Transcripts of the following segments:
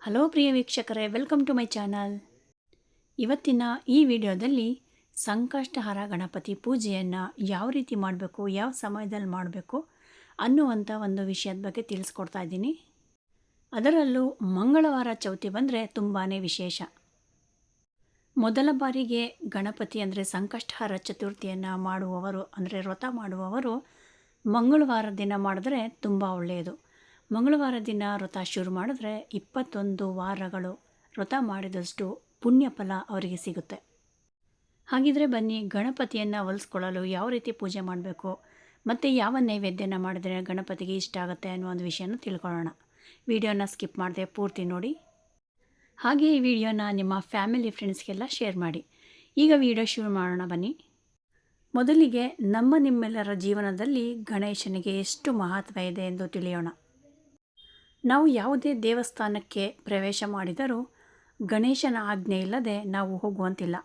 Hello ಪ್ರಿಯ ವೀಕ್ಷಕರೇ, welcome to my channel. ಇವತ್ತಿನ ಈ ವಿಡಿಯೋದಲ್ಲಿ ಸಂಕಷ್ಟಹರ ಗಣಪತಿ ಪೂಜೆಯನ್ನು ಯಾವ ರೀತಿ ಮಾಡಬೇಕು, ಯಾವ ಸಮಯದಲ್ಲಿ ಮಾಡಬೇಕು ಅನ್ನುವಂಥ ಒಂದು ವಿಷಯದ ಬಗ್ಗೆ ತಿಳಿಸ್ಕೊಡ್ತಾ ಇದ್ದೀನಿ. ಅದರಲ್ಲೂ ಮಂಗಳವಾರ ಚೌತಿ ಬಂದರೆ ತುಂಬಾ ವಿಶೇಷ. ಮೊದಲ ಬಾರಿಗೆ ಗಣಪತಿ ಅಂದರೆ ಸಂಕಷ್ಟಹರ ಚತುರ್ಥಿಯನ್ನು ಮಾಡುವವರು ಅಂದರೆ ವ್ರತ ಮಾಡುವವರು ಮಂಗಳವಾರ ದಿನ ಮಾಡಿದ್ರೆ ತುಂಬ ಒಳ್ಳೆಯದು. ಮಂಗಳವಾರ ದಿನ ವ್ರತ ಶುರು ಮಾಡಿದ್ರೆ 21 ವಾರಗಳು ವ್ರತ ಮಾಡಿದಷ್ಟು ಪುಣ್ಯ ಫಲ ಅವರಿಗೆ ಸಿಗುತ್ತೆ. ಹಾಗಿದ್ರೆ ಬನ್ನಿ, ಗಣಪತಿಯನ್ನು ಒಲಿಸ್ಕೊಳ್ಳಲು ಯಾವ ರೀತಿ ಪೂಜೆ ಮಾಡಬೇಕು ಮತ್ತು ಯಾವ ನೈವೇದ್ಯನ ಮಾಡಿದ್ರೆ ಗಣಪತಿಗೆ ಇಷ್ಟ ಆಗುತ್ತೆ ಅನ್ನೋ ಒಂದು ವಿಷಯನ ತಿಳ್ಕೊಳ್ಳೋಣ. ವಿಡಿಯೋನ ಸ್ಕಿಪ್ ಮಾಡದೆ ಪೂರ್ತಿ ನೋಡಿ. ಹಾಗೆ ಈ ವಿಡಿಯೋನ ನಿಮ್ಮ ಫ್ಯಾಮಿಲಿ ಫ್ರೆಂಡ್ಸ್ಗೆಲ್ಲ ಶೇರ್ ಮಾಡಿ. ಈಗ ವಿಡಿಯೋ ಶುರು ಮಾಡೋಣ ಬನ್ನಿ. ಮೊದಲಿಗೆ ನಿಮ್ಮೆಲ್ಲರ ಜೀವನದಲ್ಲಿ ಗಣೇಶನಿಗೆ ಎಷ್ಟು ಮಹತ್ವ ಇದೆ ಎಂದು ತಿಳಿಯೋಣ. ನಾವು ಯಾವುದೇ ದೇವಸ್ಥಾನಕ್ಕೆ ಪ್ರವೇಶ ಮಾಡಿದರೂ ಗಣೇಶನ ಆಜ್ಞೆ ಇಲ್ಲದೆ ನಾವು ಹೋಗುವಂತಿಲ್ಲ.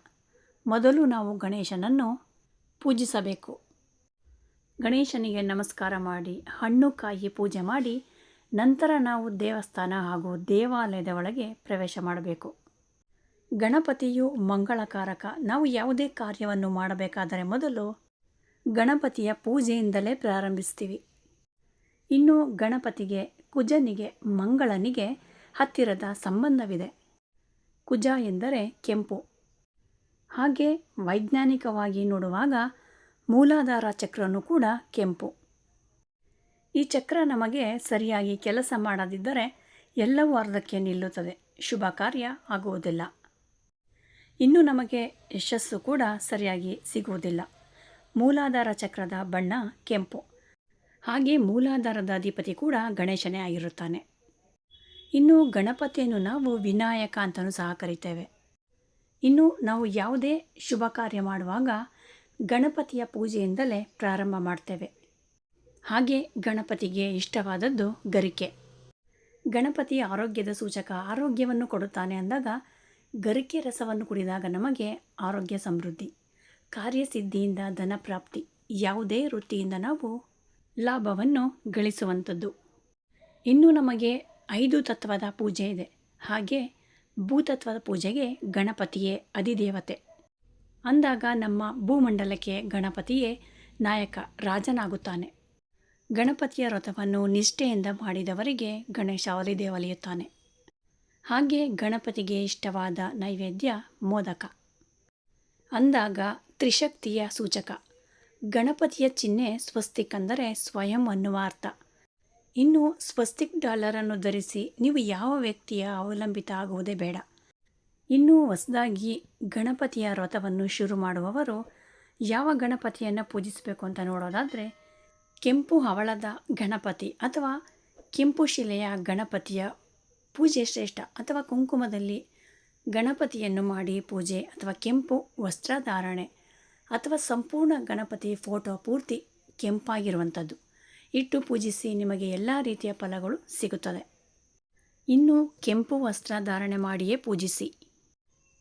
ಮೊದಲು ನಾವು ಗಣೇಶನನ್ನು ಪೂಜಿಸಬೇಕು. ಗಣೇಶನಿಗೆ ನಮಸ್ಕಾರ ಮಾಡಿ ಹಣ್ಣು ಕಾಯಿ ಪೂಜೆ ಮಾಡಿ ನಂತರ ನಾವು ದೇವಸ್ಥಾನ ಹಾಗೂ ದೇವಾಲಯದ ಒಳಗೆ ಪ್ರವೇಶ ಮಾಡಬೇಕು. ಗಣಪತಿಯು ಮಂಗಳಕಾರಕ. ನಾವು ಯಾವುದೇ ಕಾರ್ಯವನ್ನು ಮಾಡಬೇಕಾದರೆ ಮೊದಲು ಗಣಪತಿಯ ಪೂಜೆಯಿಂದಲೇ ಪ್ರಾರಂಭಿಸ್ತೀವಿ. ಇನ್ನು ಗಣಪತಿಗೆ, ಕುಜನಿಗೆ, ಮಂಗಳನಿಗೆ ಹತ್ತಿರದ ಸಂಬಂಧವಿದೆ. ಕುಜ ಎಂದರೆ ಕೆಂಪು. ಹಾಗೆ ವೈಜ್ಞಾನಿಕವಾಗಿ ನೋಡುವಾಗ ಮೂಲಾಧಾರ ಚಕ್ರನೂ ಕೂಡ ಕೆಂಪು. ಈ ಚಕ್ರ ನಮಗೆ ಸರಿಯಾಗಿ ಕೆಲಸ ಮಾಡದಿದ್ದರೆ ಎಲ್ಲವೂ ಅರ್ಧಕ್ಕೆ ನಿಲ್ಲುತ್ತದೆ, ಶುಭ ಕಾರ್ಯ ಆಗುವುದಿಲ್ಲ. ಇನ್ನು ನಮಗೆ ಯಶಸ್ಸು ಕೂಡ ಸರಿಯಾಗಿ ಸಿಗುವುದಿಲ್ಲ. ಮೂಲಾಧಾರ ಚಕ್ರದ ಬಣ್ಣ ಕೆಂಪು. ಹಾಗೆ ಮೂಲಾಧಾರದ ಅಧಿಪತಿ ಕೂಡ ಗಣೇಶನೇ ಆಗಿರುತ್ತಾನೆ. ಇನ್ನು ಗಣಪತಿಯನ್ನು ನಾವು ವಿನಾಯಕ ಅಂತಲೂ ಸಹ ಕರಿತೇವೆ. ಇನ್ನು ನಾವು ಯಾವುದೇ ಶುಭ ಕಾರ್ಯ ಮಾಡುವಾಗ ಗಣಪತಿಯ ಪೂಜೆಯಿಂದಲೇ ಪ್ರಾರಂಭ ಮಾಡ್ತೇವೆ. ಹಾಗೆ ಗಣಪತಿಗೆ ಇಷ್ಟವಾದದ್ದು ಗರಿಕೆ. ಗಣಪತಿ ಆರೋಗ್ಯದ ಸೂಚಕ, ಆರೋಗ್ಯವನ್ನು ಕೊಡುತ್ತಾನೆ ಅಂದಾಗ ಗರಿಕೆ ರಸವನ್ನು ಕುಡಿದಾಗ ನಮಗೆ ಆರೋಗ್ಯ ಸಮೃದ್ಧಿ, ಕಾರ್ಯಸಿದ್ಧಿಯಿಂದ ಧನಪ್ರಾಪ್ತಿ, ಯಾವುದೇ ವೃತ್ತಿಯಿಂದ ನಾವು ಲಾಭವನ್ನು ಗಳಿಸುವಂಥದ್ದು. ಇನ್ನು ನಮಗೆ 5 ತತ್ವದ ಪೂಜೆ ಇದೆ. ಹಾಗೆ ಭೂತತ್ವದ ಪೂಜೆಗೆ ಗಣಪತಿಯೇ ಅಧಿದೇವತೆ ಅಂದಾಗ ನಮ್ಮ ಭೂಮಂಡಲಕ್ಕೆ ಗಣಪತಿಯೇ ನಾಯಕ, ರಾಜನಾಗುತ್ತಾನೆ. ಗಣಪತಿಯ ವ್ರತವನ್ನು ನಿಷ್ಠೆಯಿಂದ ಮಾಡಿದವರಿಗೆ ಗಣೇಶ ಒಲಿದೇ ಒಲಿಯುತ್ತಾನೆ. ಹಾಗೆ ಗಣಪತಿಗೆ ಇಷ್ಟವಾದ ನೈವೇದ್ಯ ಮೋದಕ ಅಂದಾಗ ತ್ರಿಶಕ್ತಿಯ ಸೂಚಕ. ಗಣಪತಿಯ ಚಿಹ್ನೆ ಸ್ವಸ್ತಿಕ್ ಅಂದರೆ ಸ್ವಯಂ ಅನ್ನುವ ಅರ್ಥ. ಇನ್ನು ಸ್ವಸ್ತಿಕ್ ಡಾಲರನ್ನು ಧರಿಸಿ ನೀವು ಯಾವ ವ್ಯಕ್ತಿಯ ಅವಲಂಬಿತ ಆಗುವುದೇ ಬೇಡ. ಇನ್ನು ಹೊಸದಾಗಿ ಗಣಪತಿಯ ವ್ರತವನ್ನು ಶುರು ಮಾಡುವವರು ಯಾವ ಗಣಪತಿಯನ್ನು ಪೂಜಿಸಬೇಕು ಅಂತ ನೋಡೋದಾದರೆ ಕೆಂಪು ಹವಳದ ಗಣಪತಿ ಅಥವಾ ಕೆಂಪು ಶಿಲೆಯ ಗಣಪತಿಯ ಪೂಜೆ ಶ್ರೇಷ್ಠ. ಅಥವಾ ಕುಂಕುಮದಲ್ಲಿ ಗಣಪತಿಯನ್ನು ಮಾಡಿ ಪೂಜೆ, ಅಥವಾ ಕೆಂಪು ವಸ್ತ್ರಧಾರಣೆ, ಅಥವಾ ಸಂಪೂರ್ಣ ಗಣಪತಿ ಫೋಟೋ ಪೂರ್ತಿ ಕೆಂಪಾಗಿರುವಂಥದ್ದು ಇಟ್ಟು ಪೂಜಿಸಿ, ನಿಮಗೆ ಎಲ್ಲ ರೀತಿಯ ಫಲಗಳು ಸಿಗುತ್ತದೆ. ಇನ್ನು ಕೆಂಪು ವಸ್ತ್ರಧಾರಣೆ ಮಾಡಿಯೇ ಪೂಜಿಸಿ.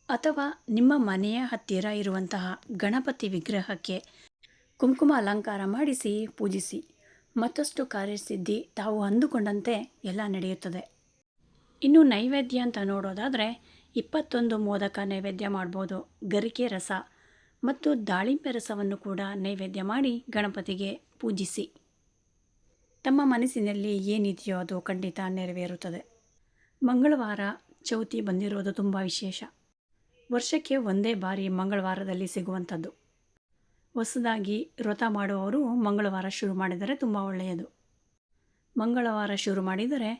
ಅಥವಾ ನಿಮ್ಮ ಮನೆಯ ಹತ್ತಿರ ಇರುವಂತಹ ಗಣಪತಿ ವಿಗ್ರಹಕ್ಕೆ ಕುಂಕುಮ ಅಲಂಕಾರ ಮಾಡಿಸಿ ಪೂಜಿಸಿ. ಮತ್ತಷ್ಟು ಕಾರ್ಯಸಿದ್ಧಿ ತಾವು ಅಂದುಕೊಂಡಂತೆ ಎಲ್ಲ ನಡೆಯುತ್ತದೆ. ಇನ್ನು ನೈವೇದ್ಯ ಅಂತ ನೋಡೋದಾದರೆ 21 ಮೋದಕ ನೈವೇದ್ಯ ಮಾಡ್ಬೋದು. ಗರಿಕೆ ರಸ ಮತ್ತು ದಾಳಿಂಬೆ ರಸವನ್ನು ಕೂಡ ನೈವೇದ್ಯ ಮಾಡಿ ಗಣಪತಿಗೆ ಪೂಜಿಸಿ. ತಮ್ಮ ಮನಸ್ಸಿನಲ್ಲಿ ಏನಿದೆಯೋ ಅದು ಖಂಡಿತ ನೆರವೇರುತ್ತದೆ. ಮಂಗಳವಾರ ಚೌತಿ ಬಂದಿರೋದು ತುಂಬ ವಿಶೇಷ. ವರ್ಷಕ್ಕೆ ಒಂದೇ ಬಾರಿ ಮಂಗಳವಾರದಲ್ಲಿ ಸಿಗುವಂಥದ್ದು. ಹೊಸದಾಗಿ ವ್ರತ ಮಾಡುವವರು ಮಂಗಳವಾರ ಶುರು ಮಾಡಿದರೆ ತುಂಬ ಒಳ್ಳೆಯದು. ಮಂಗಳವಾರ ಶುರು ಮಾಡಿದರೆ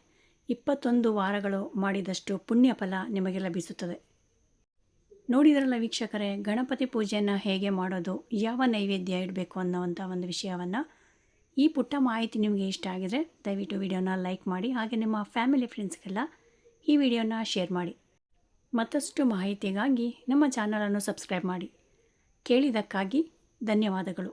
21 ವಾರಗಳು ಮಾಡಿದಷ್ಟು ಪುಣ್ಯ ಫಲ ನಿಮಗೆ ಲಭಿಸುತ್ತದೆ. ನೋಡಿದ್ರಲ್ಲ ವೀಕ್ಷಕರೇ, ಗಣಪತಿ ಪೂಜೆಯನ್ನು ಹೇಗೆ ಮಾಡೋದು, ಯಾವ ನೈವೇದ್ಯ ಇಡಬೇಕು ಅನ್ನೋವಂಥ ಒಂದು ವಿಷಯವನ್ನು. ಈ ಪುಟ್ಟ ಮಾಹಿತಿ ನಿಮಗೆ ಇಷ್ಟ ಆಗಿದರೆ ದಯವಿಟ್ಟು ವಿಡಿಯೋನ ಲೈಕ್ ಮಾಡಿ. ಹಾಗೆ ನಿಮ್ಮ ಫ್ಯಾಮಿಲಿ ಫ್ರೆಂಡ್ಸ್ಗೆಲ್ಲ ಈ ವಿಡಿಯೋನ ಶೇರ್ ಮಾಡಿ. ಮತ್ತಷ್ಟು ಮಾಹಿತಿಗಾಗಿ ನಮ್ಮ ಚಾನಲನ್ನು ಸಬ್ಸ್ಕ್ರೈಬ್ ಮಾಡಿ. ಕೇಳಿದ್ದಕ್ಕಾಗಿ ಧನ್ಯವಾದಗಳು.